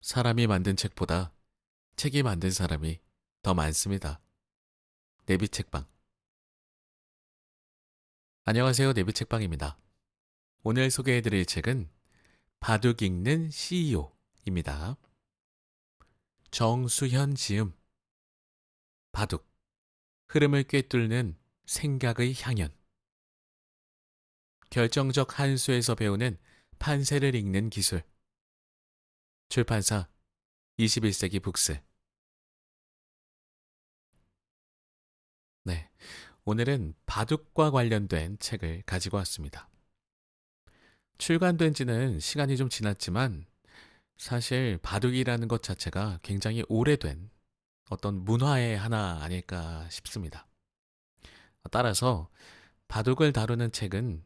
사람이 만든 책보다 책이 만든 사람이 더 많습니다. 내비책방. 안녕하세요. 내비책방입니다. 오늘 소개해드릴 책은 바둑 읽는 CEO입니다. 정수현 지음. 바둑. 흐름을 꿰뚫는 생각의 향연. 결정적 한 수에서 배우는 판세를 읽는 기술. 출판사 21세기 북스. 네. 오늘은 바둑과 관련된 책을 가지고 왔습니다. 출간된 지는 시간이 좀 지났지만 사실 바둑이라는 것 자체가 굉장히 오래된 어떤 문화의 하나 아닐까 싶습니다. 따라서 바둑을 다루는 책은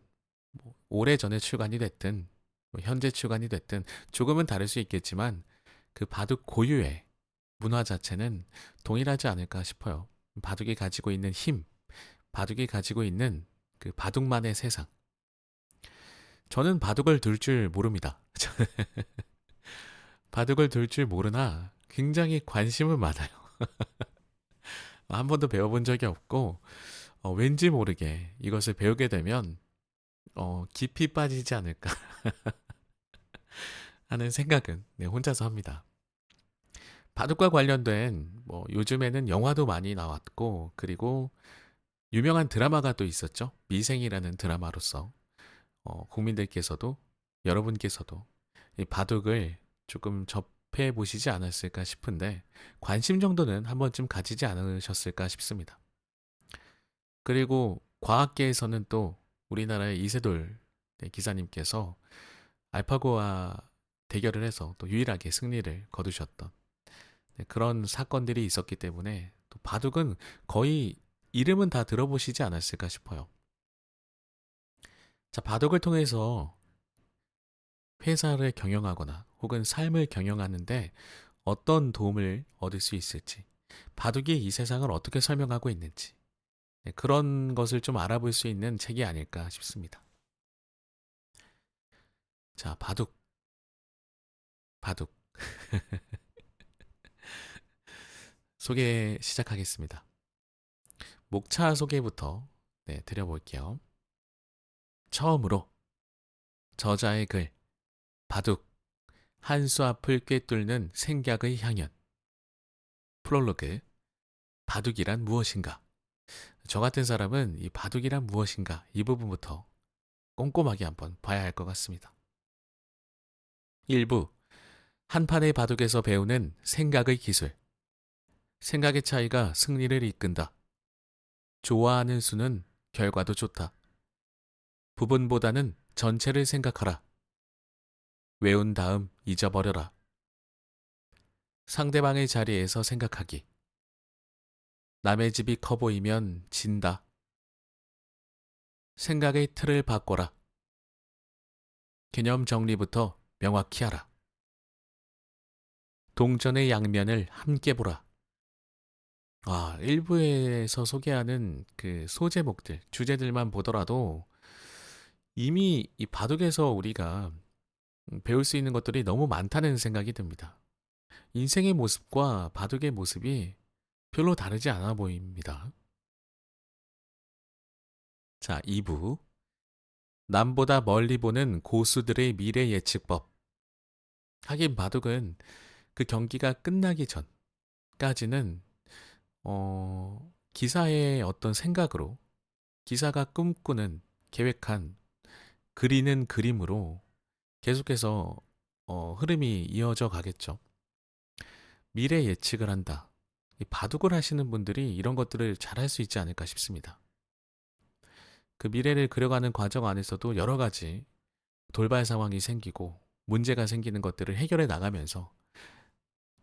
오래전에 출간이 됐든 현재 출간이 됐든 조금은 다를 수 있겠지만 그 바둑 고유의 문화 자체는 동일하지 않을까 싶어요. 바둑이 가지고 있는 힘, 바둑이 가지고 있는 그 바둑만의 세상. 저는 바둑을 둘 줄 모릅니다. 바둑을 둘 줄 모르나 굉장히 관심은 많아요. 한 번도 배워본 적이 없고 왠지 모르게 이것을 배우게 되면 깊이 빠지지 않을까 하는 생각은 혼자서 합니다. 바둑과 관련된 요즘에는 영화도 많이 나왔고 그리고 유명한 드라마가 또 있었죠. 미생이라는 드라마로서 국민들께서도 여러분께서도 이 바둑을 조금 접해 보시지 않았을까 싶은데 관심 정도는 한 번쯤 가지지 않으셨을까 싶습니다. 그리고 과학계에서는 또 우리나라의 이세돌 기사님께서 알파고와 대결을 해서 또 유일하게 승리를 거두셨던 그런 사건들이 있었기 때문에 또 바둑은 거의 이름은 다 들어보시지 않았을까 싶어요. 자, 바둑을 통해서 회사를 경영하거나 혹은 삶을 경영하는데 어떤 도움을 얻을 수 있을지, 바둑이 이 세상을 어떻게 설명하고 있는지, 그런 것을 좀 알아볼 수 있는 책이 아닐까 싶습니다. 자, 바둑. 바둑. 소개 시작하겠습니다. 목차 소개부터 드려볼게요. 처음으로 저자의 글, 바둑, 한 수 앞을 꿰뚫는 생각의 향연. 프롤로그, 바둑이란 무엇인가? 저 같은 사람은 이 바둑이란 무엇인가? 이 부분부터 꼼꼼하게 한번 봐야 할 것 같습니다. 1부, 한 판의 바둑에서 배우는 생각의 기술. 생각의 차이가 승리를 이끈다. 좋아하는 수는 결과도 좋다. 부분보다는 전체를 생각하라. 외운 다음 잊어버려라. 상대방의 자리에서 생각하기. 남의 집이 커 보이면 진다. 생각의 틀을 바꿔라. 개념 정리부터 명확히 하라. 동전의 양면을 함께 보라. 일부에서 소개하는 그 소제목들, 주제들만 보더라도 이미 이 바둑에서 우리가 배울 수 있는 것들이 너무 많다는 생각이 듭니다. 인생의 모습과 바둑의 모습이 별로 다르지 않아 보입니다. 자, 2부. 남보다 멀리 보는 고수들의 미래 예측법. 하긴 바둑은 그 경기가 끝나기 전까지는 기사의 어떤 생각으로 기사가 꿈꾸는 계획한 그리는 그림으로 계속해서 흐름이 이어져 가겠죠. 미래 예측을 한다. 이 바둑을 하시는 분들이 이런 것들을 잘 할 수 있지 않을까 싶습니다. 그 미래를 그려가는 과정 안에서도 여러 가지 돌발 상황이 생기고 문제가 생기는 것들을 해결해 나가면서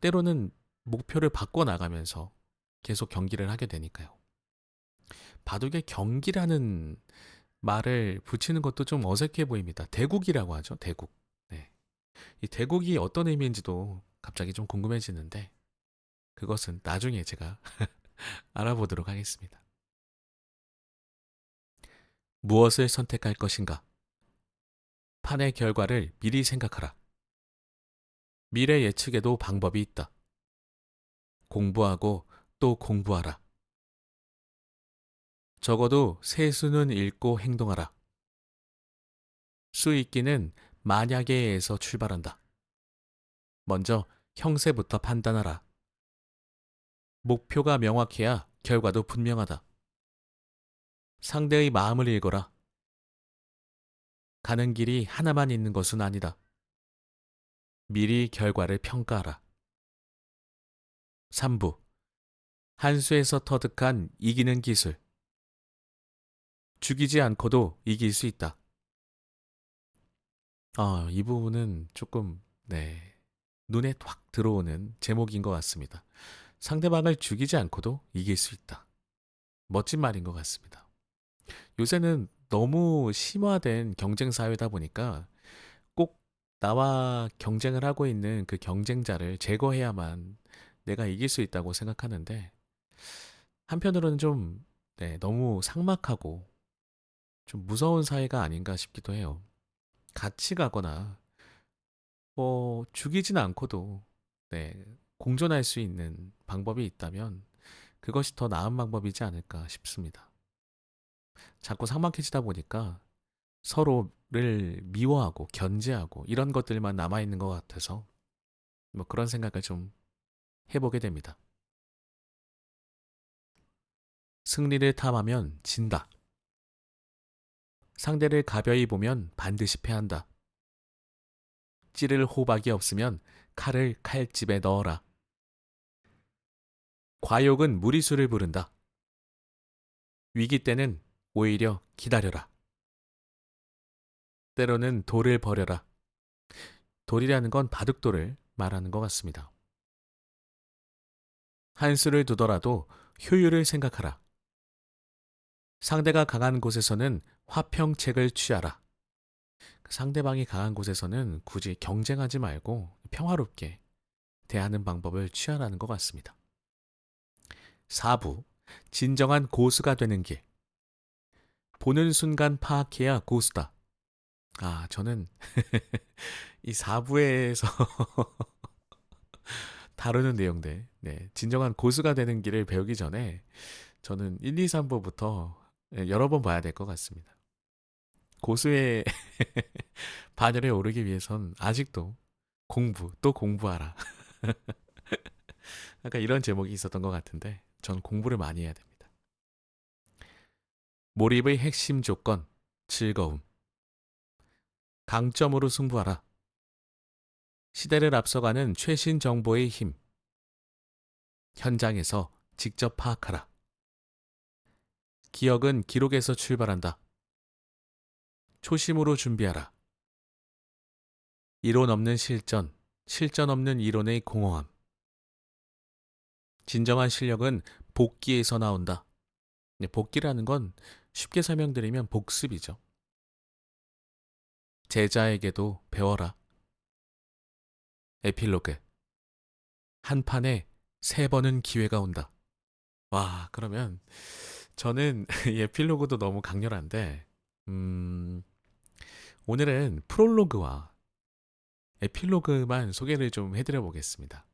때로는 목표를 바꿔 나가면서 계속 경기를 하게 되니까요. 바둑에 경기라는 말을 붙이는 것도 좀 어색해 보입니다. 대국이라고 하죠. 대국. 네. 이 대국이 어떤 의미인지도 갑자기 좀 궁금해지는데 그것은 나중에 제가 알아보도록 하겠습니다. 무엇을 선택할 것인가? 판의 결과를 미리 생각하라. 미래 예측에도 방법이 있다. 공부하고 또 공부하라. 적어도 세수는 읽고 행동하라. 수익기는 만약에에서 출발한다. 먼저 형세부터 판단하라. 목표가 명확해야 결과도 분명하다. 상대의 마음을 읽어라. 가는 길이 하나만 있는 것은 아니다. 미리 결과를 평가하라. 3부. 한 수에서 터득한 이기는 기술. 죽이지 않고도 이길 수 있다. 이 부분은 조금, 눈에 확 들어오는 제목인 것 같습니다. 상대방을 죽이지 않고도 이길 수 있다. 멋진 말인 것 같습니다. 요새는 너무 심화된 경쟁 사회다 보니까 꼭 나와 경쟁을 하고 있는 그 경쟁자를 제거해야만 내가 이길 수 있다고 생각하는데 한편으로는 좀 너무 삭막하고 좀 무서운 사회가 아닌가 싶기도 해요. 같이 가거나 죽이진 않고도 공존할 수 있는 방법이 있다면 그것이 더 나은 방법이지 않을까 싶습니다. 자꾸 삭막해지다 보니까 서로를 미워하고 견제하고 이런 것들만 남아있는 것 같아서 뭐 그런 생각을 좀 해보게 됩니다. 승리를 탐하면 진다. 상대를 가벼이 보면 반드시 패한다. 찌를 호박이 없으면 칼을 칼집에 넣어라. 과욕은 무리수를 부른다. 위기 때는 오히려 기다려라. 때로는 돌을 버려라. 돌이라는 건 바둑돌을 말하는 것 같습니다. 한 수를 두더라도 효율을 생각하라. 상대가 강한 곳에서는 화평책을 취하라. 상대방이 강한 곳에서는 굳이 경쟁하지 말고 평화롭게 대하는 방법을 취하라는 것 같습니다. 4부. 진정한 고수가 되는 길. 보는 순간 파악해야 고수다. 저는 이 4부에서 다루는 내용들, 진정한 고수가 되는 길을 배우기 전에 저는 1, 2, 3부부터 여러 번 봐야 될 것 같습니다. 고수의 반열에 오르기 위해선 아직도 공부, 또 공부하라. 약간 이런 제목이 있었던 것 같은데 전 공부를 많이 해야 됩니다. 몰입의 핵심 조건, 즐거움. 강점으로 승부하라. 시대를 앞서가는 최신 정보의 힘. 현장에서 직접 파악하라. 기억은 기록에서 출발한다. 초심으로 준비하라. 이론 없는 실전, 실전 없는 이론의 공허함. 진정한 실력은 복기에서 나온다. 복기라는 건 쉽게 설명드리면 복습이죠. 제자에게도 배워라. 에필로그. 한 판에 3번은 기회가 온다. 와, 그러면 저는 이 에필로그도 너무 강렬한데, 오늘은 프롤로그와 에필로그만 소개를 좀 해드려 보겠습니다.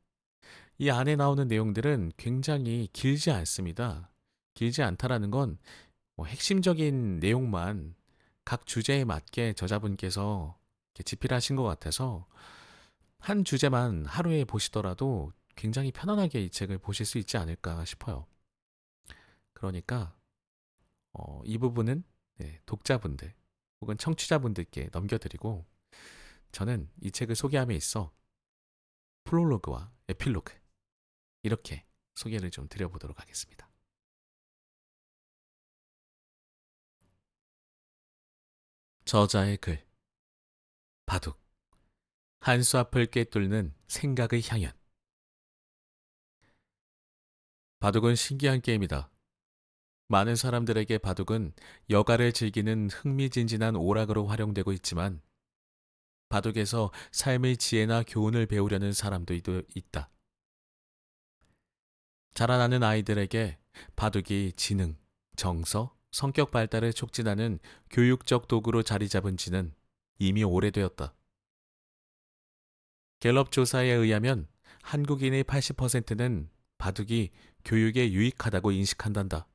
이 안에 나오는 내용들은 굉장히 길지 않습니다. 길지 않다라는 건 핵심적인 내용만 각 주제에 맞게 저자분께서 이렇게 집필하신 것 같아서 한 주제만 하루에 보시더라도 굉장히 편안하게 이 책을 보실 수 있지 않을까 싶어요. 그러니까 이 부분은 독자분들 혹은 청취자분들께 넘겨드리고 저는 이 책을 소개함에 있어 프롤로그와 에필로그 이렇게 소개를 좀 드려보도록 하겠습니다. 저자의 글 바둑 한 수 앞을 꿰뚫는 생각의 향연. 바둑은 신기한 게임이다. 많은 사람들에게 바둑은 여가를 즐기는 흥미진진한 오락으로 활용되고 있지만 바둑에서 삶의 지혜나 교훈을 배우려는 사람도 있다. 자라나는 아이들에게 바둑이 지능, 정서, 성격 발달을 촉진하는 교육적 도구로 자리 잡은 지는 이미 오래되었다. 갤럽 조사에 의하면 한국인의 80%는 바둑이 교육에 유익하다고 인식한단다.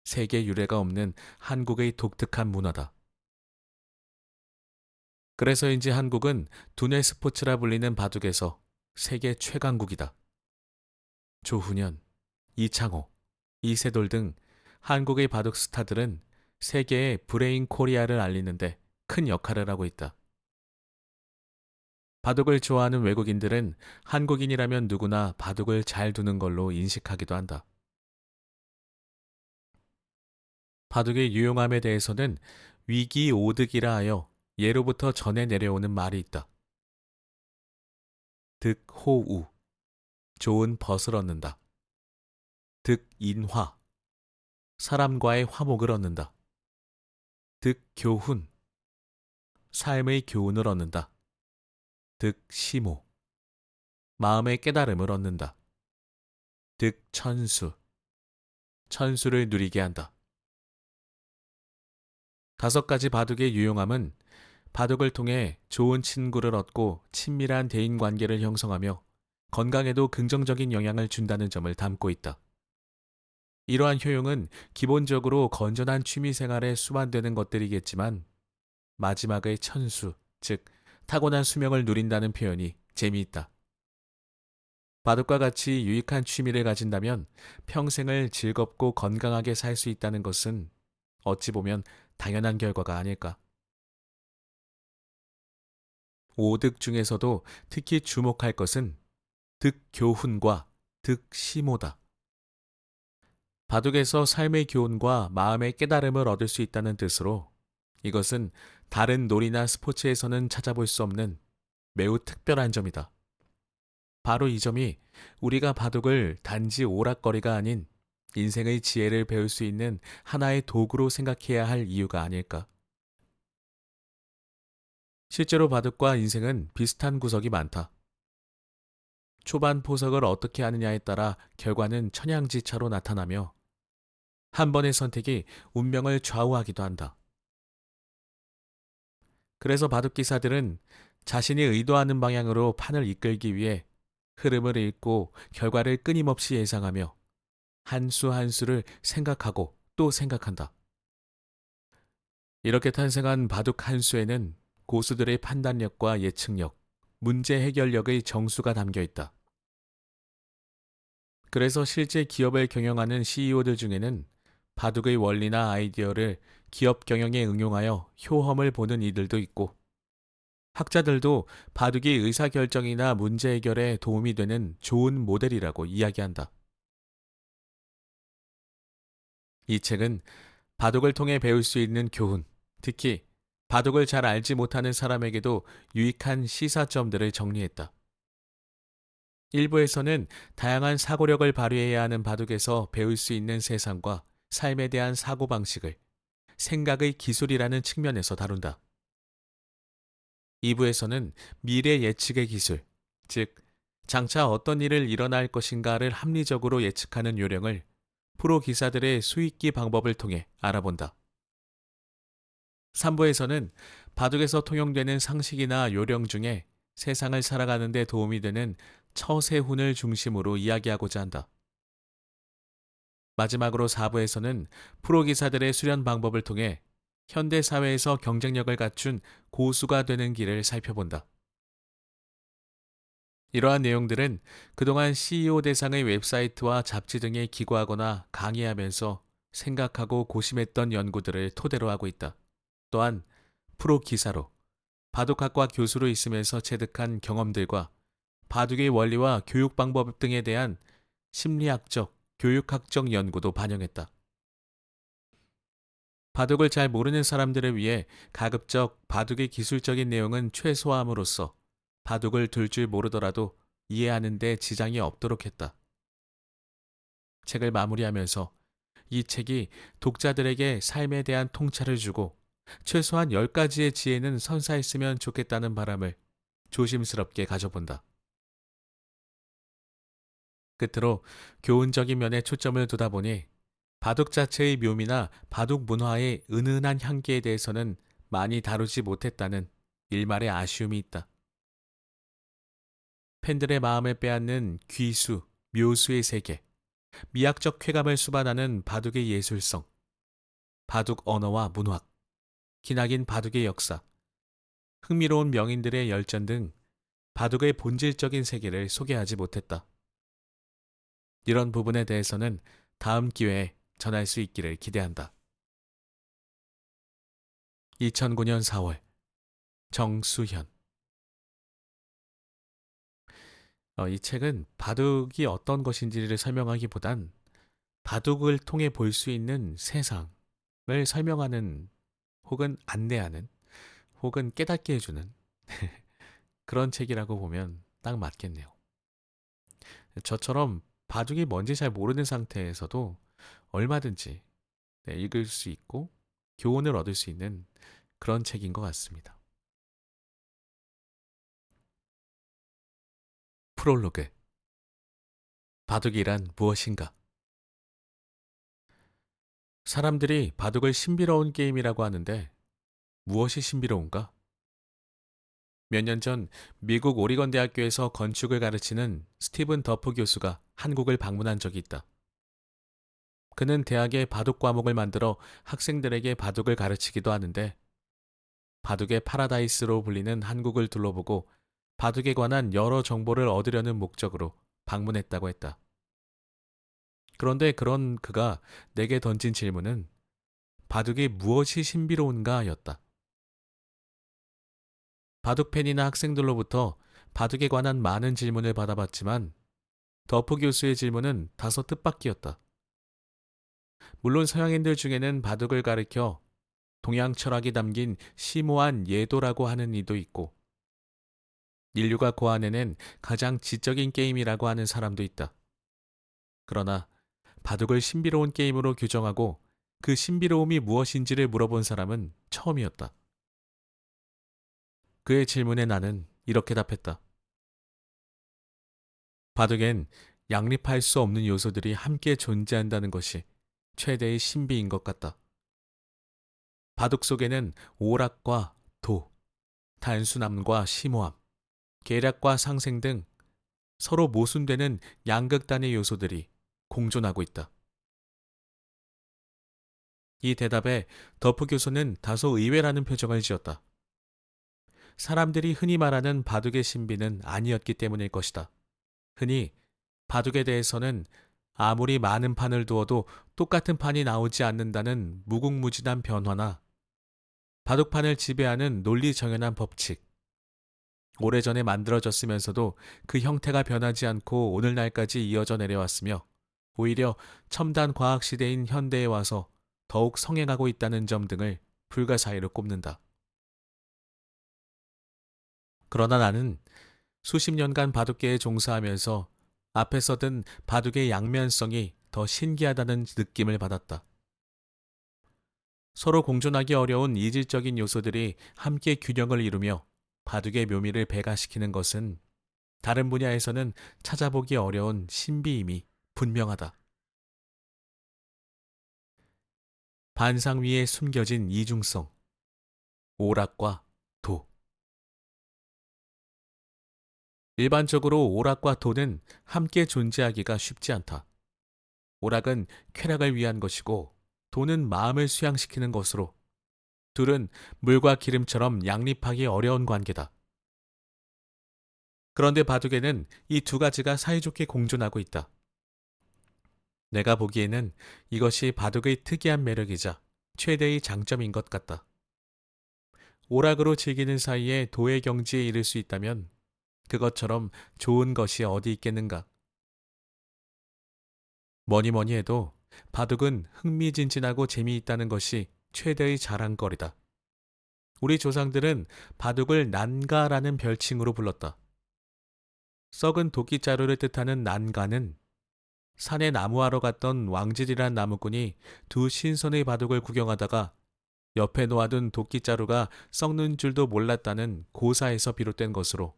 세계 유례가 없는 한국의 독특한 문화다. 그래서인지 한국은 두뇌 스포츠라 불리는 바둑에서 세계 최강국이다. 조훈현, 이창호, 이세돌 등 한국의 바둑 스타들은 세계의 브레인 코리아를 알리는데 큰 역할을 하고 있다. 바둑을 좋아하는 외국인들은 한국인이라면 누구나 바둑을 잘 두는 걸로 인식하기도 한다. 바둑의 유용함에 대해서는 위기 오득이라 하여 예로부터 전해 내려오는 말이 있다. 득호우, 좋은 벗을 얻는다. 득인화, 사람과의 화목을 얻는다. 득교훈, 삶의 교훈을 얻는다. 득시모, 마음의 깨달음을 얻는다. 득천수, 천수를 누리게 한다. 5가지 바둑의 유용함은 바둑을 통해 좋은 친구를 얻고 친밀한 대인관계를 형성하며 건강에도 긍정적인 영향을 준다는 점을 담고 있다. 이러한 효용은 기본적으로 건전한 취미 생활에 수반되는 것들이겠지만 마지막의 천수, 즉 타고난 수명을 누린다는 표현이 재미있다. 바둑과 같이 유익한 취미를 가진다면 평생을 즐겁고 건강하게 살 수 있다는 것은 어찌 보면 당연한 결과가 아닐까. 5득 중에서도 특히 주목할 것은 득교훈과 득시모다. 바둑에서 삶의 교훈과 마음의 깨달음을 얻을 수 있다는 뜻으로 이것은 다른 놀이나 스포츠에서는 찾아볼 수 없는 매우 특별한 점이다. 바로 이 점이 우리가 바둑을 단지 오락거리가 아닌 인생의 지혜를 배울 수 있는 하나의 도구로 생각해야 할 이유가 아닐까. 실제로 바둑과 인생은 비슷한 구석이 많다. 초반 포석을 어떻게 하느냐에 따라 결과는 천양지차로 나타나며 한 번의 선택이 운명을 좌우하기도 한다. 그래서 바둑 기사들은 자신이 의도하는 방향으로 판을 이끌기 위해 흐름을 읽고 결과를 끊임없이 예상하며 한 수 한 수를 생각하고 또 생각한다. 이렇게 탄생한 바둑 한 수에는 고수들의 판단력과 예측력, 문제 해결력의 정수가 담겨 있다. 그래서 실제 기업을 경영하는 CEO들 중에는 바둑의 원리나 아이디어를 기업 경영에 응용하여 효험을 보는 이들도 있고, 학자들도 바둑이 의사결정이나 문제 해결에 도움이 되는 좋은 모델이라고 이야기한다. 이 책은 바둑을 통해 배울 수 있는 교훈, 특히 바둑을 잘 알지 못하는 사람에게도 유익한 시사점들을 정리했다. 일부에서는 다양한 사고력을 발휘해야 하는 바둑에서 배울 수 있는 세상과 삶에 대한 사고방식을 생각의 기술이라는 측면에서 다룬다. 2부에서는 미래 예측의 기술, 즉, 장차 어떤 일을 일어날 것인가를 합리적으로 예측하는 요령을 프로 기사들의 수익기 방법을 통해 알아본다. 3부에서는 바둑에서 통용되는 상식이나 요령 중에 세상을 살아가는 데 도움이 되는 처세훈을 중심으로 이야기하고자 한다. 마지막으로 4부에서는 프로 기사들의 수련 방법을 통해 현대 사회에서 경쟁력을 갖춘 고수가 되는 길을 살펴본다. 이러한 내용들은 그동안 CEO 대상의 웹사이트와 잡지 등에 기고하거나 강의하면서 생각하고 고심했던 연구들을 토대로 하고 있다. 또한 프로 기사로 바둑학과 교수로 있으면서 체득한 경험들과 바둑의 원리와 교육 방법 등에 대한 심리학적, 교육학적 연구도 반영했다. 바둑을 잘 모르는 사람들을 위해 가급적 바둑의 기술적인 내용은 최소화함으로써 바둑을 둘 줄 모르더라도 이해하는 데 지장이 없도록 했다. 책을 마무리하면서 이 책이 독자들에게 삶에 대한 통찰을 주고 최소한 10가지의 지혜는 선사했으면 좋겠다는 바람을 조심스럽게 가져본다. 끝으로 교훈적인 면에 초점을 두다 보니 바둑 자체의 묘미나 바둑 문화의 은은한 향기에 대해서는 많이 다루지 못했다는 일말의 아쉬움이 있다. 팬들의 마음을 빼앗는 귀수, 묘수의 세계, 미학적 쾌감을 수반하는 바둑의 예술성, 바둑 언어와 문학, 기나긴 바둑의 역사, 흥미로운 명인들의 열전 등 바둑의 본질적인 세계를 소개하지 못했다. 이런 부분에 대해서는 다음 기회에 전할 수 있기를 기대한다. 2009년 4월 정수현. 이 책은 바둑이 어떤 것인지를 설명하기보단 바둑을 통해 볼 수 있는 세상을 설명하는 혹은 안내하는 혹은 깨닫게 해주는 그런 책이라고 보면 딱 맞겠네요. 저처럼 바둑이 뭔지 잘 모르는 상태에서도 얼마든지 읽을 수 있고 교훈을 얻을 수 있는 그런 책인 것 같습니다. 프롤로그. 바둑이란 무엇인가? 사람들이 바둑을 신비로운 게임이라고 하는데 무엇이 신비로운가? 몇 년 전 미국 오리건 대학교에서 건축을 가르치는 스티븐 더프 교수가 한국을 방문한 적이 있다. 그는 대학에 바둑 과목을 만들어 학생들에게 바둑을 가르치기도 하는데 바둑의 파라다이스로 불리는 한국을 둘러보고 바둑에 관한 여러 정보를 얻으려는 목적으로 방문했다고 했다. 그런데 그런 그가 내게 던진 질문은 바둑이 무엇이 신비로운가 였다. 바둑 팬이나 학생들로부터 바둑에 관한 많은 질문을 받아봤지만 더프 교수의 질문은 다소 뜻밖이었다. 물론 서양인들 중에는 바둑을 가리켜 동양 철학이 담긴 심오한 예도라고 하는 이도 있고 인류가 고안해낸 가장 지적인 게임이라고 하는 사람도 있다. 그러나 바둑을 신비로운 게임으로 규정하고 그 신비로움이 무엇인지를 물어본 사람은 처음이었다. 그의 질문에 나는 이렇게 답했다. 바둑엔 양립할 수 없는 요소들이 함께 존재한다는 것이 최대의 신비인 것 같다. 바둑 속에는 오락과 도, 단순함과 심오함, 계략과 상생 등 서로 모순되는 양극단의 요소들이 공존하고 있다. 이 대답에 더프 교수는 다소 의외라는 표정을 지었다. 사람들이 흔히 말하는 바둑의 신비는 아니었기 때문일 것이다. 흔히 바둑에 대해서는 아무리 많은 판을 두어도 똑같은 판이 나오지 않는다는 무궁무진한 변화나 바둑판을 지배하는 논리 정연한 법칙, 오래전에 만들어졌으면서도 그 형태가 변하지 않고 오늘날까지 이어져 내려왔으며 오히려 첨단 과학 시대인 현대에 와서 더욱 성행하고 있다는 점 등을 불가사의로 꼽는다. 그러나 나는 수십 년간 바둑계에 종사하면서 앞에서 든 바둑의 양면성이 더 신기하다는 느낌을 받았다. 서로 공존하기 어려운 이질적인 요소들이 함께 균형을 이루며 바둑의 묘미를 배가시키는 것은 다른 분야에서는 찾아보기 어려운 신비임이 분명하다. 반상 위에 숨겨진 이중성, 오락과 도. 일반적으로 오락과 도는 함께 존재하기가 쉽지 않다. 오락은 쾌락을 위한 것이고 도는 마음을 수양시키는 것으로 둘은 물과 기름처럼 양립하기 어려운 관계다. 그런데 바둑에는 이 두 가지가 사이좋게 공존하고 있다. 내가 보기에는 이것이 바둑의 특이한 매력이자 최대의 장점인 것 같다. 오락으로 즐기는 사이에 도의 경지에 이를 수 있다면 그것처럼 좋은 것이 어디 있겠는가. 뭐니 뭐니 해도 바둑은 흥미진진하고 재미있다는 것이 최대의 자랑거리다. 우리 조상들은 바둑을 난가라는 별칭으로 불렀다. 썩은 도끼자루를 뜻하는 난가는 산에 나무하러 갔던 왕질이란 나무꾼이 두 신선의 바둑을 구경하다가 옆에 놓아둔 도끼자루가 썩는 줄도 몰랐다는 고사에서 비롯된 것으로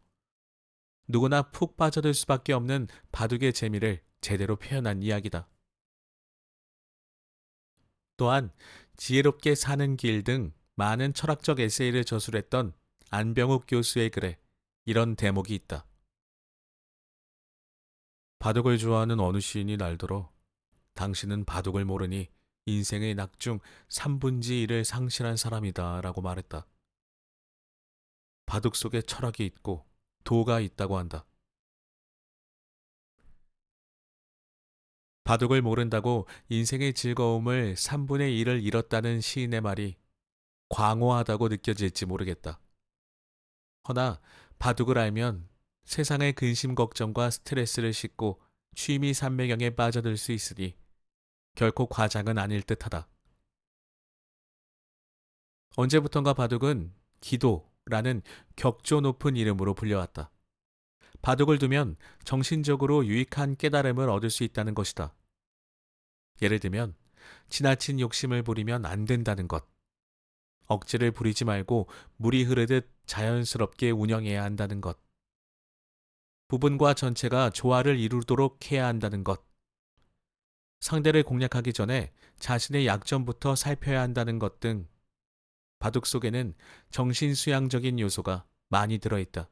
누구나 푹 빠져들 수밖에 없는 바둑의 재미를 제대로 표현한 이야기다. 또한 지혜롭게 사는 길 등 많은 철학적 에세이를 저술했던 안병욱 교수의 글에 이런 대목이 있다. 바둑을 좋아하는 어느 시인이 날들어 당신은 바둑을 모르니 인생의 낙중 3분지 1을 상실한 사람이다 라고 말했다. 바둑 속에 철학이 있고 도가 있다고 한다. 바둑을 모른다고 인생의 즐거움을 3분의 1을 잃었다는 시인의 말이 광호하다고 느껴질지 모르겠다. 허나 바둑을 알면 세상의 근심 걱정과 스트레스를 싣고 취미 삼매경에 빠져들 수 있으니 결코 과장은 아닐 듯하다. 언제부턴가 바둑은 기도라는 격조 높은 이름으로 불려왔다. 바둑을 두면 정신적으로 유익한 깨달음을 얻을 수 있다는 것이다. 예를 들면 지나친 욕심을 부리면 안 된다는 것, 억지를 부리지 말고 물이 흐르듯 자연스럽게 운영해야 한다는 것, 부분과 전체가 조화를 이루도록 해야 한다는 것, 상대를 공략하기 전에 자신의 약점부터 살펴야 한다는 것 등 바둑 속에는 정신수양적인 요소가 많이 들어있다.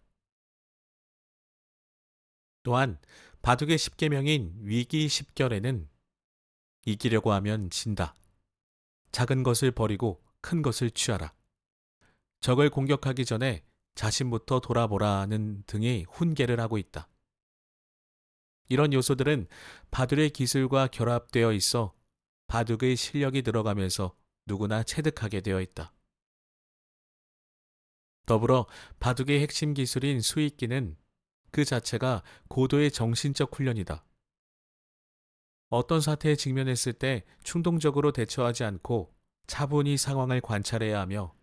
또한 바둑의 10계명인 위기 10결에는 이기려고 하면 진다. 작은 것을 버리고 큰 것을 취하라. 적을 공격하기 전에 자신부터 돌아보라는 등의 훈계를 하고 있다. 이런 요소들은 바둑의 기술과 결합되어 있어 바둑의 실력이 들어가면서 누구나 체득하게 되어 있다. 더불어 바둑의 핵심 기술인 수익기는 그 자체가 고도의 정신적 훈련이다. 어떤 사태에 직면했을 때 충동적으로 대처하지 않고 차분히 상황을 관찰해야 하며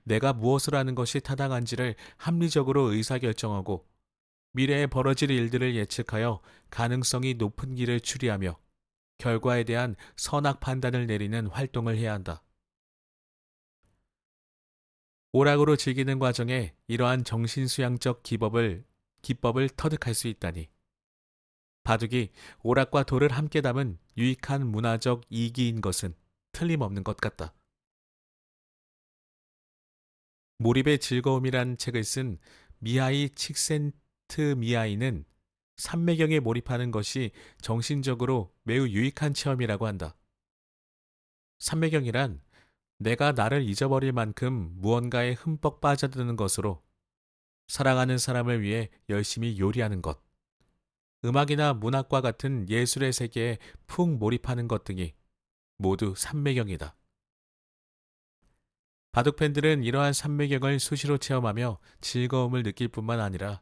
내가 무엇을 하는 것이 타당한지를 합리적으로 의사결정하고 미래에 벌어질 일들을 예측하여 가능성이 높은 길을 추리하며 결과에 대한 선악 판단을 내리는 활동을 해야 한다. 오락으로 즐기는 과정에 이러한 정신수양적 기법을 터득할 수 있다니. 바둑이 오락과 도를 함께 담은 유익한 문화적 이기인 것은 틀림없는 것 같다. 몰입의 즐거움이란 책을 쓴 미하이 칙센트미하이는 삼매경에 몰입하는 것이 정신적으로 매우 유익한 체험이라고 한다. 삼매경이란 내가 나를 잊어버릴 만큼 무언가에 흠뻑 빠져드는 것으로 사랑하는 사람을 위해 열심히 요리하는 것, 음악이나 문학과 같은 예술의 세계에 푹 몰입하는 것 등이 모두 삼매경이다. 바둑 팬들은 이러한 삼매경을 수시로 체험하며 즐거움을 느낄 뿐만 아니라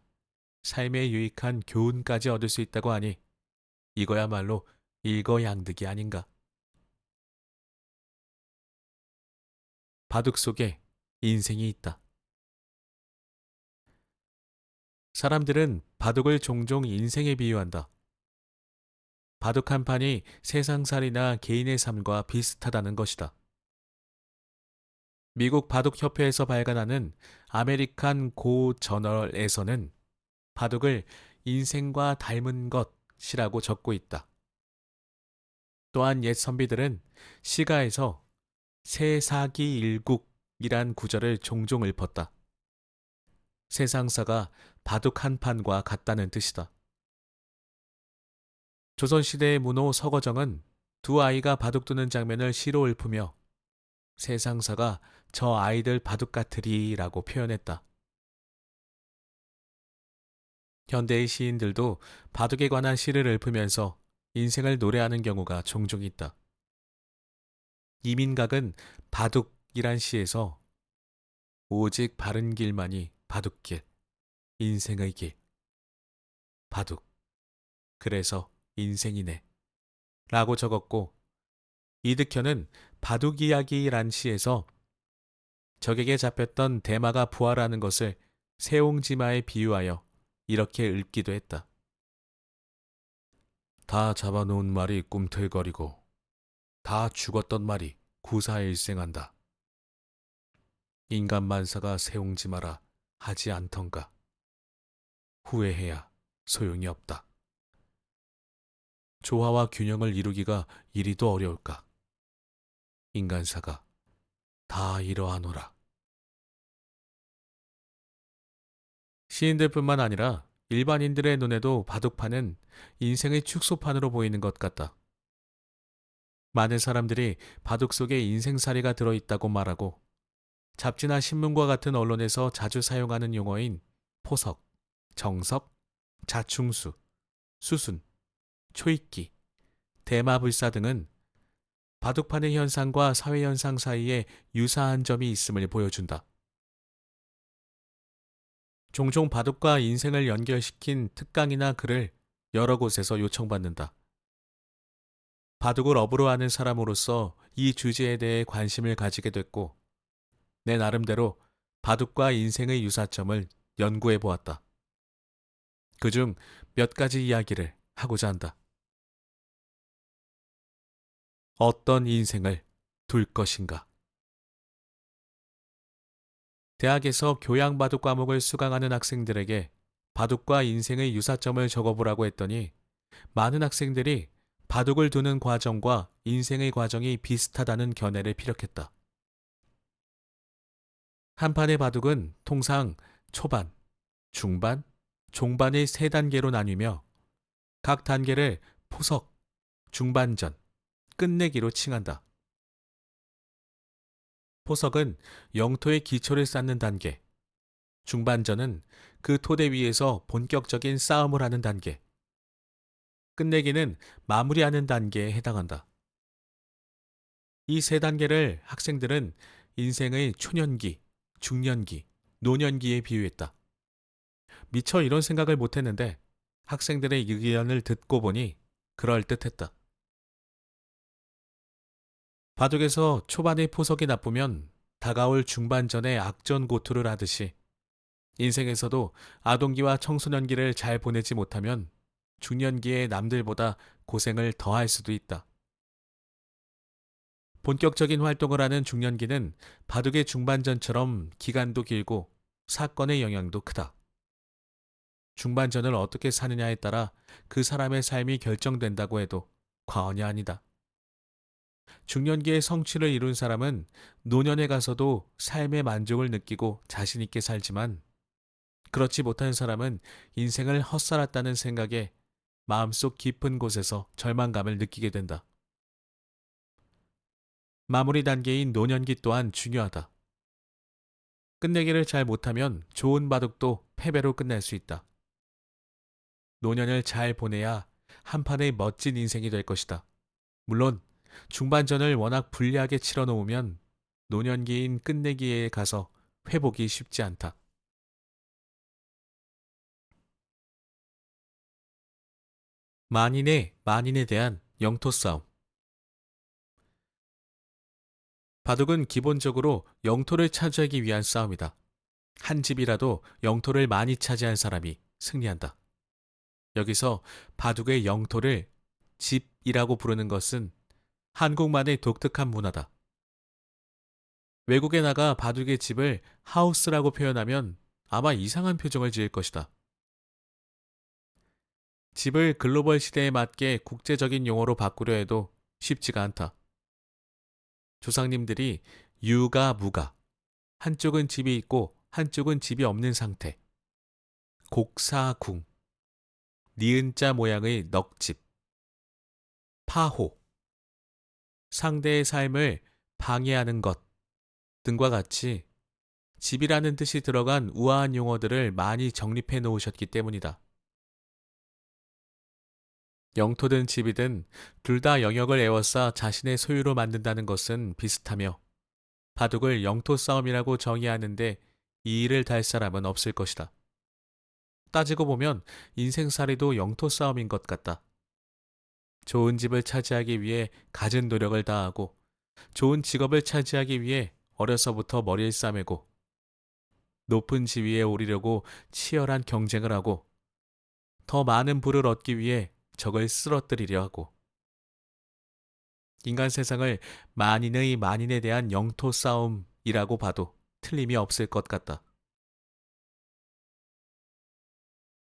삶에 유익한 교훈까지 얻을 수 있다고 하니 이거야말로 일거양득이 아닌가. 바둑 속에 인생이 있다. 사람들은 바둑을 종종 인생에 비유한다. 바둑 한 판이 세상살이나 개인의 삶과 비슷하다는 것이다. 미국 바둑협회에서 발간하는 아메리칸 고 저널에서는 바둑을 인생과 닮은 것이라고 적고 있다. 또한 옛 선비들은 시가에서 세사기일국이란 구절을 종종 읊었다. 세상사가 바둑 한 판과 같다는 뜻이다. 조선시대의 문호 서거정은 두 아이가 바둑 두는 장면을 시로 읊으며 세상사가 저 아이들 바둑 같으리라고 표현했다. 현대의 시인들도 바둑에 관한 시를 읊으면서 인생을 노래하는 경우가 종종 있다. 이민각은 바둑이란 시에서 오직 바른 길만이 바둑길, 인생의 길, 바둑, 그래서 인생이네 라고 적었고 이득현은 바둑이야기란 시에서 적에게 잡혔던 대마가 부활하는 것을 세옹지마에 비유하여 이렇게 읊기도 했다. 다 잡아놓은 말이 꿈틀거리고 다 죽었던 말이 구사일생한다. 인간 만사가 세옹지마라 하지 않던가. 후회해야 소용이 없다. 조화와 균형을 이루기가 이리도 어려울까. 인간사가 다 이러하노라. 시인들뿐만 아니라 일반인들의 눈에도 바둑판은 인생의 축소판으로 보이는 것 같다. 많은 사람들이 바둑 속에 인생살이가 들어있다고 말하고 잡지나 신문과 같은 언론에서 자주 사용하는 용어인 포석, 정석, 자충수, 수순, 초익기, 대마불사 등은 바둑판의 현상과 사회 현상 사이에 유사한 점이 있음을 보여준다. 종종 바둑과 인생을 연결시킨 특강이나 글을 여러 곳에서 요청받는다. 바둑을 업으로 하는 사람으로서 이 주제에 대해 관심을 가지게 됐고, 내 나름대로 바둑과 인생의 유사점을 연구해 보았다. 그중 몇 가지 이야기를 하고자 한다. 어떤 인생을 둘 것인가? 대학에서 교양바둑 과목을 수강하는 학생들에게 바둑과 인생의 유사점을 적어보라고 했더니 많은 학생들이 바둑을 두는 과정과 인생의 과정이 비슷하다는 견해를 피력했다. 한 판의 바둑은 통상 초반, 중반, 종반의 세 단계로 나뉘며 각 단계를 포석, 중반전, 끝내기로 칭한다. 포석은 영토의 기초를 쌓는 단계, 중반전은 그 토대 위에서 본격적인 싸움을 하는 단계, 끝내기는 마무리하는 단계에 해당한다. 이 세 단계를 학생들은 인생의 초년기, 중년기, 노년기에 비유했다. 미처 이런 생각을 못했는데 학생들의 의견을 듣고 보니 그럴듯했다. 바둑에서 초반의 포석이 나쁘면 다가올 중반전에 악전고투를 하듯이 인생에서도 아동기와 청소년기를 잘 보내지 못하면 중년기에 남들보다 고생을 더할 수도 있다. 본격적인 활동을 하는 중년기는 바둑의 중반전처럼 기간도 길고 사건의 영향도 크다. 중반전을 어떻게 사느냐에 따라 그 사람의 삶이 결정된다고 해도 과언이 아니다. 중년기에 성취를 이룬 사람은 노년에 가서도 삶의 만족을 느끼고 자신 있게 살지만 그렇지 못한 사람은 인생을 헛살았다는 생각에 마음속 깊은 곳에서 절망감을 느끼게 된다. 마무리 단계인 노년기 또한 중요하다. 끝내기를 잘 못하면 좋은 바둑도 패배로 끝날 수 있다. 노년을 잘 보내야 한 판의 멋진 인생이 될 것이다. 물론 중반전을 워낙 불리하게 치러 놓으면 노년기인 끝내기에 가서 회복이 쉽지 않다. 만인에 대한 영토 싸움. 바둑은 기본적으로 영토를 차지하기 위한 싸움이다. 한 집이라도 영토를 많이 차지한 사람이 승리한다. 여기서 바둑의 영토를 집이라고 부르는 것은 한국만의 독특한 문화다. 외국에 나가 바둑의 집을 하우스라고 표현하면 아마 이상한 표정을 지을 것이다. 집을 글로벌 시대에 맞게 국제적인 용어로 바꾸려 해도 쉽지가 않다. 조상님들이 유가 무가, 한쪽은 집이 있고 한쪽은 집이 없는 상태, 곡사궁, 니은자 모양의 넋집, 파호, 상대의 삶을 방해하는 것 등과 같이 집이라는 뜻이 들어간 우아한 용어들을 많이 정립해 놓으셨기 때문이다. 영토든 집이든 둘 다 영역을 에워싸 자신의 소유로 만든다는 것은 비슷하며 바둑을 영토 싸움이라고 정의하는데 이의를 달 사람은 없을 것이다. 따지고 보면 인생살이도 영토 싸움인 것 같다. 좋은 집을 차지하기 위해 갖은 노력을 다하고 좋은 직업을 차지하기 위해 어려서부터 머리를 싸매고 높은 지위에 오르려고 치열한 경쟁을 하고 더 많은 부를 얻기 위해 적을 쓰러뜨리려 하고 인간 세상을 만인에 대한 영토 싸움이라고 봐도 틀림이 없을 것 같다.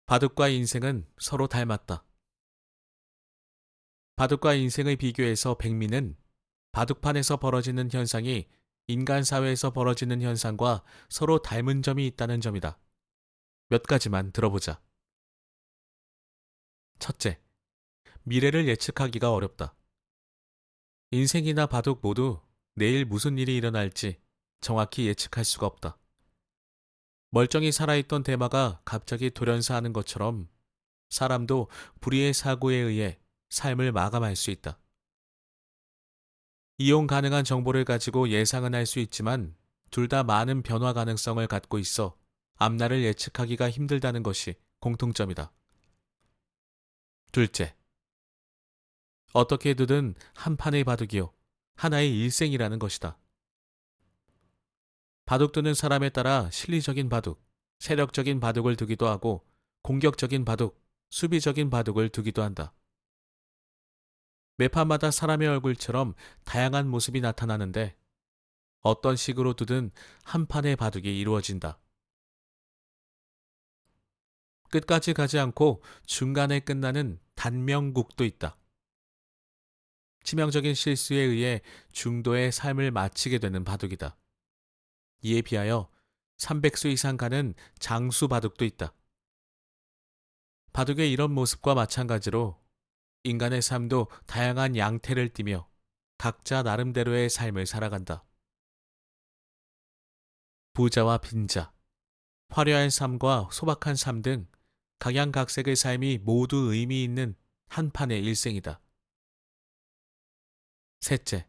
바둑과 인생은 서로 닮았다. 바둑과 인생의 비교에서 백미는 바둑판에서 벌어지는 현상이 인간 사회에서 벌어지는 현상과 서로 닮은 점이 있다는 점이다. 몇 가지만 들어보자. 첫째, 미래를 예측하기가 어렵다. 인생이나 바둑 모두 내일 무슨 일이 일어날지 정확히 예측할 수가 없다. 멀쩡히 살아있던 대마가 갑자기 돌연사하는 것처럼 사람도 불의의 사고에 의해 삶을 마감할 수 있다. 이용 가능한 정보를 가지고 예상은 할 수 있지만 둘 다 많은 변화 가능성을 갖고 있어 앞날을 예측하기가 힘들다는 것이 공통점이다. 둘째, 어떻게 두든 한 판의 바둑이요. 하나의 일생이라는 것이다. 바둑 두는 사람에 따라 실리적인 바둑, 세력적인 바둑을 두기도 하고 공격적인 바둑, 수비적인 바둑을 두기도 한다. 매 판마다 사람의 얼굴처럼 다양한 모습이 나타나는데 어떤 식으로 두든 한 판의 바둑이 이루어진다. 끝까지 가지 않고 중간에 끝나는 단명국도 있다. 치명적인 실수에 의해 중도의 삶을 마치게 되는 바둑이다. 이에 비하여 300수 이상 가는 장수 바둑도 있다. 바둑의 이런 모습과 마찬가지로 인간의 삶도 다양한 양태를 띠며 각자 나름대로의 삶을 살아간다. 부자와 빈자, 화려한 삶과 소박한 삶 등 각양각색의 삶이 모두 의미 있는 한 판의 일생이다. 셋째,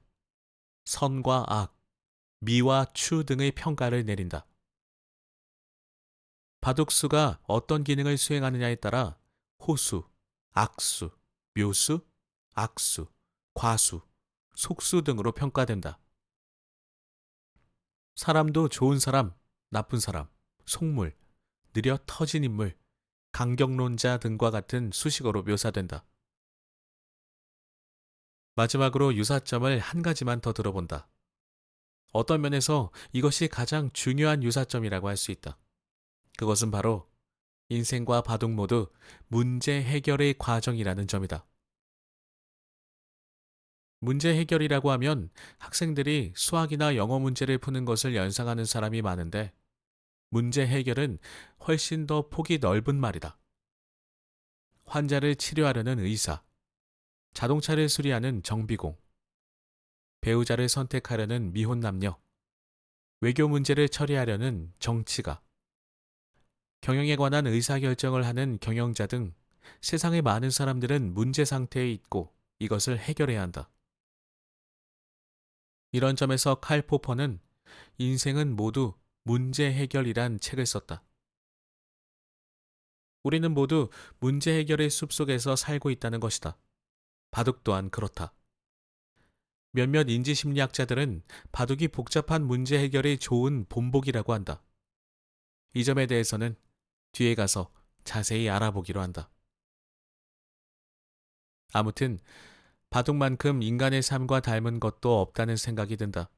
선과 악, 미와 추 등의 평가를 내린다. 바둑수가 어떤 기능을 수행하느냐에 따라 호수, 악수, 묘수, 악수, 과수, 속수 등으로 평가된다. 사람도 좋은 사람, 나쁜 사람, 속물, 느려 터진 인물, 강경론자 등과 같은 수식어로 묘사된다. 마지막으로 유사점을 한 가지만 더 들어본다. 어떤 면에서 이것이 가장 중요한 유사점이라고 할 수 있다. 그것은 바로 인생과 바둑 모두 문제 해결의 과정이라는 점이다. 문제 해결이라고 하면 학생들이 수학이나 영어 문제를 푸는 것을 연상하는 사람이 많은데 문제 해결은 훨씬 더 폭이 넓은 말이다. 환자를 치료하려는 의사, 자동차를 수리하는 정비공, 배우자를 선택하려는 미혼 남녀, 외교 문제를 처리하려는 정치가, 경영에 관한 의사결정을 하는 경영자 등 세상의 많은 사람들은 문제 상태에 있고 이것을 해결해야 한다. 이런 점에서 칼 포퍼는 인생은 모두 문제 해결이란 책을 썼다. 우리는 모두 문제 해결의 숲속에서 살고 있다는 것이다. 바둑 또한 그렇다. 몇몇 인지심리학자들은 바둑이 복잡한 문제 해결이 좋은 본보기라고 한다. 이 점에 대해서는 뒤에 가서 자세히 알아보기로 한다. 아무튼 바둑만큼 인간의 삶과 닮은 것도 없다는 생각이 든다.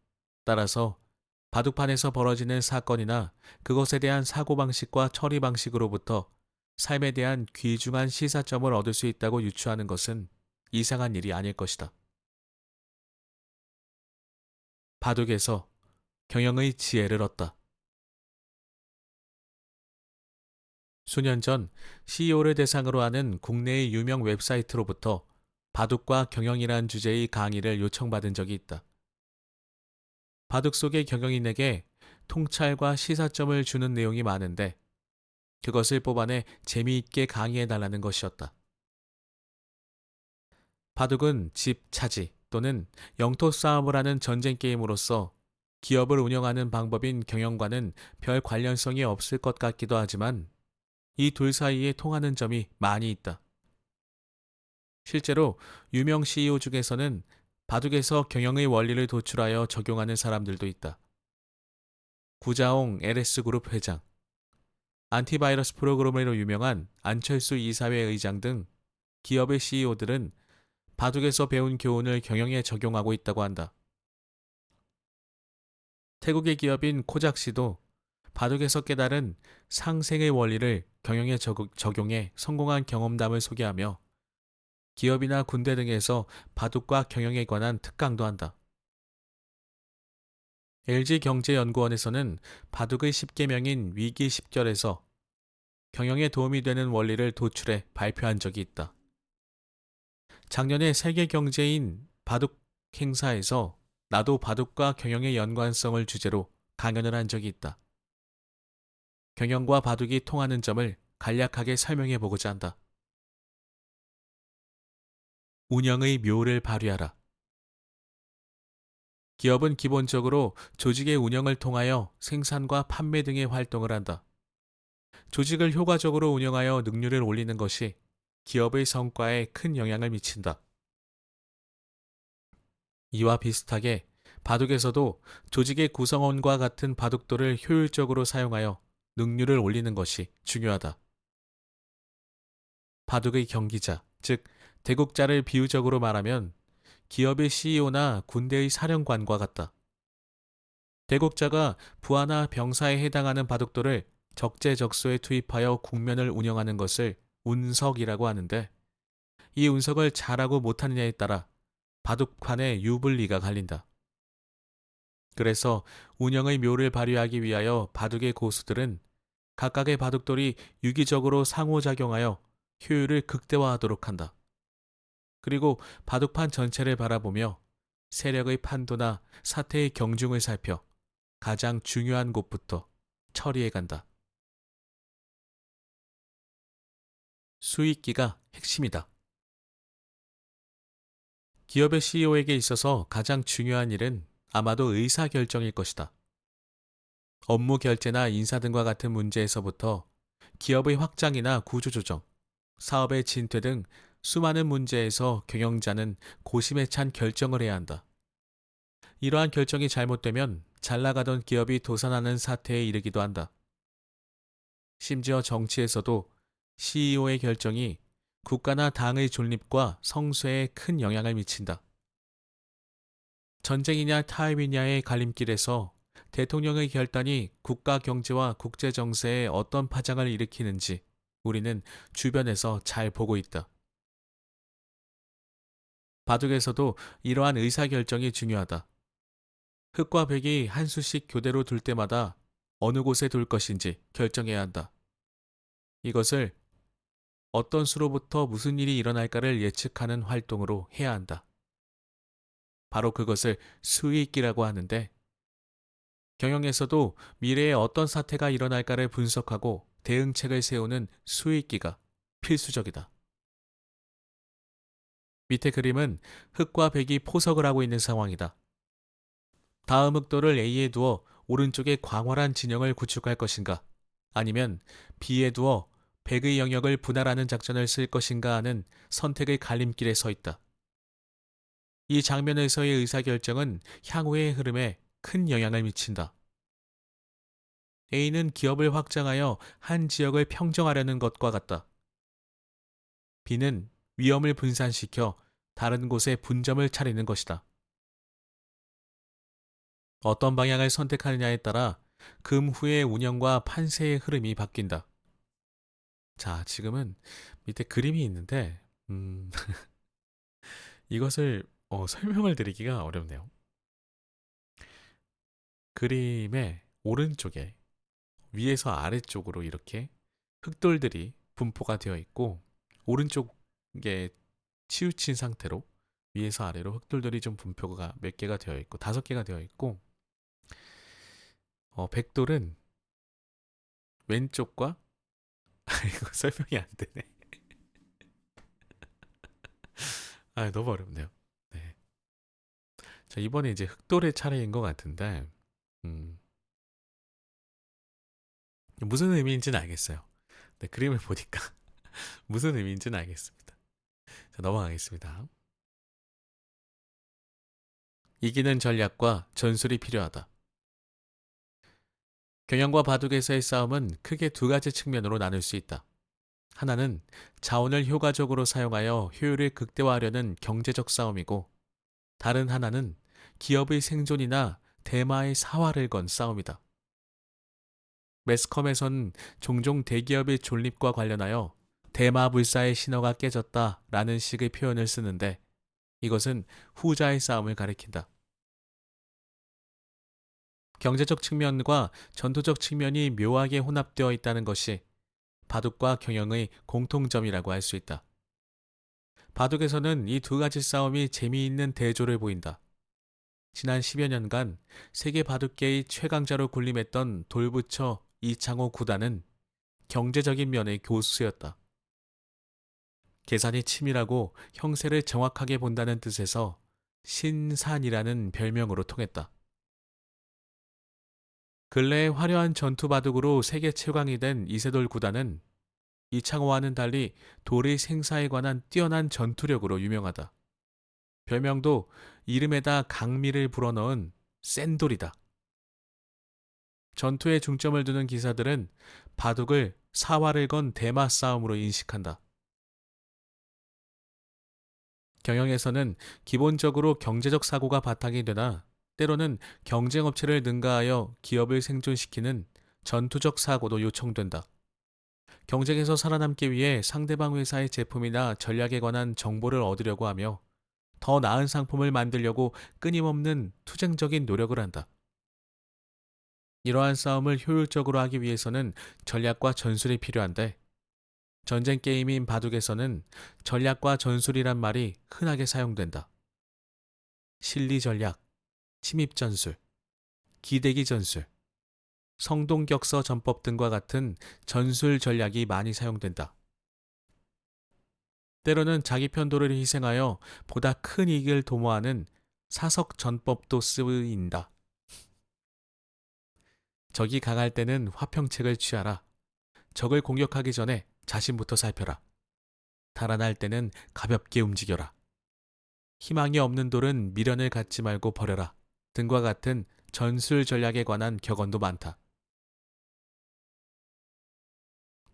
따라서 바둑판에서 벌어지는 사건이나 그것에 대한 사고방식과 처리방식으로부터 삶에 대한 귀중한 시사점을 얻을 수 있다고 유추하는 것은 이상한 일이 아닐 것이다. 바둑에서 경영의 지혜를 얻다. 수년 전 CEO를 대상으로 하는 국내의 유명 웹사이트로부터 바둑과 경영이란 주제의 강의를 요청받은 적이 있다. 바둑 속의 경영인에게 통찰과 시사점을 주는 내용이 많은데 그것을 뽑아내 재미있게 강의해달라는 것이었다. 바둑은 집 차지 또는 영토 싸움을 하는 전쟁 게임으로서 기업을 운영하는 방법인 경영과는 별 관련성이 없을 것 같기도 하지만 이 둘 사이에 통하는 점이 많이 있다. 실제로 유명 CEO 중에서는 바둑에서 경영의 원리를 도출하여 적용하는 사람들도 있다. 구자홍 LS그룹 회장, 안티바이러스 프로그래머로 유명한 안철수 이사회 의장 등 기업의 CEO들은 바둑에서 배운 교훈을 경영에 적용하고 있다고 한다. 태국의 기업인 코작시도 바둑에서 깨달은 상생의 원리를 경영에 적용해 성공한 경험담을 소개하며 기업이나 군대 등에서 바둑과 경영에 관한 특강도 한다. LG경제연구원에서는 바둑의 10계명인 위기 10결에서 경영에 도움이 되는 원리를 도출해 발표한 적이 있다. 작년에 세계 경제인 바둑 행사에서 나도 바둑과 경영의 연관성을 주제로 강연을 한 적이 있다. 경영과 바둑이 통하는 점을 간략하게 설명해 보고자 한다. 운영의 묘를 발휘하라. 기업은 기본적으로 조직의 운영을 통하여 생산과 판매 등의 활동을 한다. 조직을 효과적으로 운영하여 능률을 올리는 것이 기업의 성과에 큰 영향을 미친다. 이와 비슷하게 바둑에서도 조직의 구성원과 같은 바둑돌을 효율적으로 사용하여 능률을 올리는 것이 중요하다. 바둑의 경기자, 즉 대국자를 비유적으로 말하면 기업의 CEO나 군대의 사령관과 같다. 대국자가 부하나 병사에 해당하는 바둑돌을 적재적소에 투입하여 국면을 운영하는 것을 운석이라고 하는데, 이 운석을 잘하고 못하느냐에 따라 바둑판의 유불리가 갈린다. 그래서 운영의 묘를 발휘하기 위하여 바둑의 고수들은 각각의 바둑돌이 유기적으로 상호작용하여 효율을 극대화하도록 한다. 그리고 바둑판 전체를 바라보며 세력의 판도나 사태의 경중을 살펴 가장 중요한 곳부터 처리해 간다. 수익기가 핵심이다. 기업의 CEO에게 있어서 가장 중요한 일은 아마도 의사결정일 것이다. 업무 결제나 인사 등과 같은 문제에서부터 기업의 확장이나 구조조정, 사업의 진퇴 등 수많은 문제에서 경영자는 고심에 찬 결정을 해야 한다. 이러한 결정이 잘못되면 잘 나가던 기업이 도산하는 사태에 이르기도 한다. 심지어 정치에서도 CEO의 결정이 국가나 당의 존립과 성쇠에 큰 영향을 미친다. 전쟁이냐 타협이냐의 갈림길에서 대통령의 결단이 국가 경제와 국제 정세에 어떤 파장을 일으키는지 우리는 주변에서 잘 보고 있다. 바둑에서도 이러한 의사결정이 중요하다. 흑과 백이 한 수씩 교대로 둘 때마다 어느 곳에 둘 것인지 결정해야 한다. 이것을 어떤 수로부터 무슨 일이 일어날까를 예측하는 활동으로 해야 한다. 바로 그것을 수익기라고 하는데, 경영에서도 미래에 어떤 사태가 일어날까를 분석하고 대응책을 세우는 수익기가 필수적이다. 밑에 그림은 흑과 백이 포석을 하고 있는 상황이다. 다음 흑돌을 A에 두어 오른쪽에 광활한 진영을 구축할 것인가, 아니면 B에 두어 백의 영역을 분할하는 작전을 쓸 것인가 하는 선택의 갈림길에 서 있다. 이 장면에서의 의사결정은 향후의 흐름에 큰 영향을 미친다. A는 기업을 확장하여 한 지역을 평정하려는 것과 같다. B는 위험을 분산시켜 다른 곳에 분점을 차리는 것이다. 어떤 방향을 선택하느냐에 따라 금후의 운영과 판세의 흐름이 바뀐다. 자, 지금은 밑에 그림이 있는데, 이것을 설명을 드리기가 어렵네요. 그림의 오른쪽에 위에서 아래쪽으로 이렇게 흑돌들이 분포가 되어 있고, 오른쪽에 치우친 상태로 위에서 아래로 흑돌들이 좀 분포가 몇 개가 되어 있고, 5개가 되어 있고, 백돌은 왼쪽과 이거 설명이 안 되네. 아, 너무 어렵네요. 네. 자, 이번에 이제 흑돌의 차례인 것 같은데, 무슨 의미인지는 알겠어요. 네, 그림을 보니까 무슨 의미인지는 알겠습니다. 자, 넘어가겠습니다. 이기는 전략과 전술이 필요하다. 경영과 바둑에서의 싸움은 크게 두 가지 측면으로 나눌 수 있다. 하나는 자원을 효과적으로 사용하여 효율을 극대화하려는 경제적 싸움이고, 다른 하나는 기업의 생존이나 대마의 사활을 건 싸움이다. 매스컴에선 종종 대기업의 존립과 관련하여 대마불사의 신호가 깨졌다라는 식의 표현을 쓰는데, 이것은 후자의 싸움을 가리킨다. 경제적 측면과 전투적 측면이 묘하게 혼합되어 있다는 것이 바둑과 경영의 공통점이라고 할 수 있다. 바둑에서는 이 두 가지 싸움이 재미있는 대조를 보인다. 지난 10여 년간 세계 바둑계의 최강자로 군림했던 돌부처 이창호 구단은 경제적인 면의 교수였다. 계산이 치밀하고 형세를 정확하게 본다는 뜻에서 신산이라는 별명으로 통했다. 근래에 화려한 전투 바둑으로 세계 최강이 된 이세돌 구단은 이창호와는 달리 돌의 생사에 관한 뛰어난 전투력으로 유명하다. 별명도 이름에다 강미를 불어넣은 센돌이다. 전투에 중점을 두는 기사들은 바둑을 사활을 건 대마 싸움으로 인식한다. 경영에서는 기본적으로 경제적 사고가 바탕이 되나 때로는 경쟁업체를 능가하여 기업을 생존시키는 전투적 사고도 요청된다. 경쟁에서 살아남기 위해 상대방 회사의 제품이나 전략에 관한 정보를 얻으려고 하며 더 나은 상품을 만들려고 끊임없는 투쟁적인 노력을 한다. 이러한 싸움을 효율적으로 하기 위해서는 전략과 전술이 필요한데 전쟁 게임인 바둑에서는 전략과 전술이란 말이 흔하게 사용된다. 실리 전략, 침입 전술, 기대기 전술, 성동격서 전법 등과 같은 전술 전략이 많이 사용된다. 때로는 자기 편도를 희생하여 보다 큰 이익을 도모하는 사석 전법도 쓰인다. 적이 강할 때는 화평책을 취하라. 적을 공격하기 전에 자신부터 살펴라. 달아날 때는 가볍게 움직여라. 희망이 없는 돌은 미련을 갖지 말고 버려라. 등과 같은 전술 전략에 관한 격언도 많다.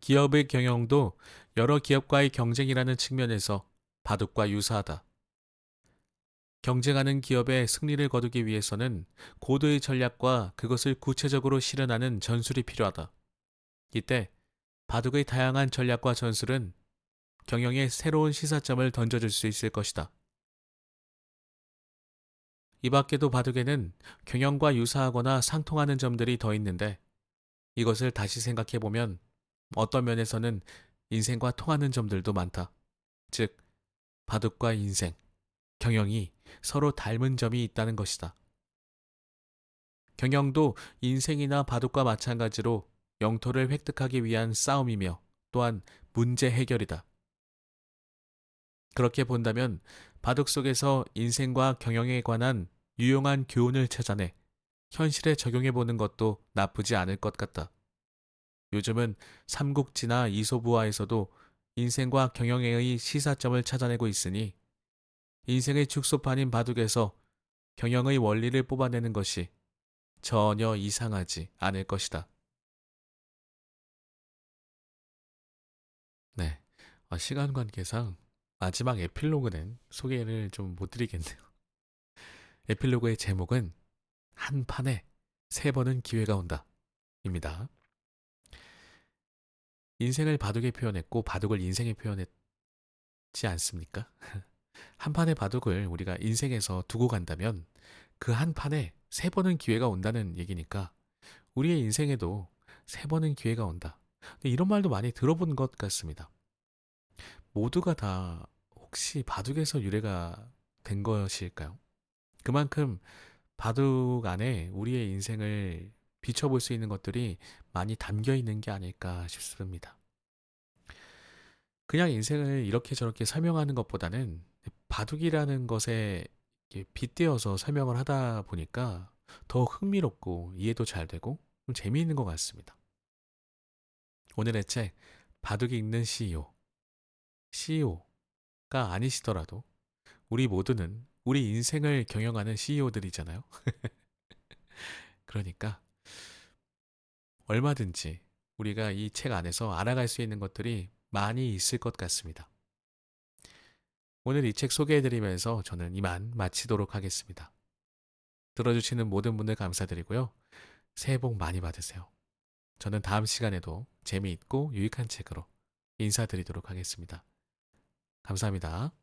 기업의 경영도 여러 기업과의 경쟁이라는 측면에서 바둑과 유사하다. 경쟁하는 기업의 승리를 거두기 위해서는 고도의 전략과 그것을 구체적으로 실현하는 전술이 필요하다. 이때 바둑의 다양한 전략과 전술은 경영에 새로운 시사점을 던져줄 수 있을 것이다. 이 밖에도 바둑에는 경영과 유사하거나 상통하는 점들이 더 있는데 이것을 다시 생각해보면 어떤 면에서는 인생과 통하는 점들도 많다. 즉, 바둑과 인생, 경영이 서로 닮은 점이 있다는 것이다. 경영도 인생이나 바둑과 마찬가지로 영토를 획득하기 위한 싸움이며 또한 문제 해결이다. 그렇게 본다면 바둑 속에서 인생과 경영에 관한 유용한 교훈을 찾아내 현실에 적용해 보는 것도 나쁘지 않을 것 같다. 요즘은 삼국지나 이소부화에서도 인생과 경영의 시사점을 찾아내고 있으니 인생의 축소판인 바둑에서 경영의 원리를 뽑아내는 것이 전혀 이상하지 않을 것이다. 네. 시간 관계상 마지막 에필로그는 소개를 좀 못 드리겠네요. 에필로그의 제목은 한 판에 세 번은 기회가 온다. 입니다. 인생을 바둑에 표현했고 바둑을 인생에 표현했지 않습니까? 한 판의 바둑을 우리가 인생에서 두고 간다면 그 한 판에 세 번은 기회가 온다는 얘기니까 우리의 인생에도 세 번은 기회가 온다. 이런 말도 많이 들어본 것 같습니다. 모두가 다 혹시 바둑에서 유래가 된 것일까요? 그만큼 바둑 안에 우리의 인생을 비춰볼 수 있는 것들이 많이 담겨 있는 게 아닐까 싶습니다. 그냥 인생을 이렇게 저렇게 설명하는 것보다는 바둑이라는 것에 빗대어서 설명을 하다 보니까 더 흥미롭고 이해도 잘 되고 좀 재미있는 것 같습니다. 오늘의 책 바둑이 읽는 CEO. CEO가 아니시더라도 우리 모두는 우리 인생을 경영하는 CEO들이잖아요. 그러니까 얼마든지 우리가 이 책 안에서 알아갈 수 있는 것들이 많이 있을 것 같습니다. 오늘 이 책 소개해드리면서 저는 이만 마치도록 하겠습니다. 들어주시는 모든 분들 감사드리고요. 새해 복 많이 받으세요. 저는 다음 시간에도 재미있고 유익한 책으로 인사드리도록 하겠습니다. 감사합니다.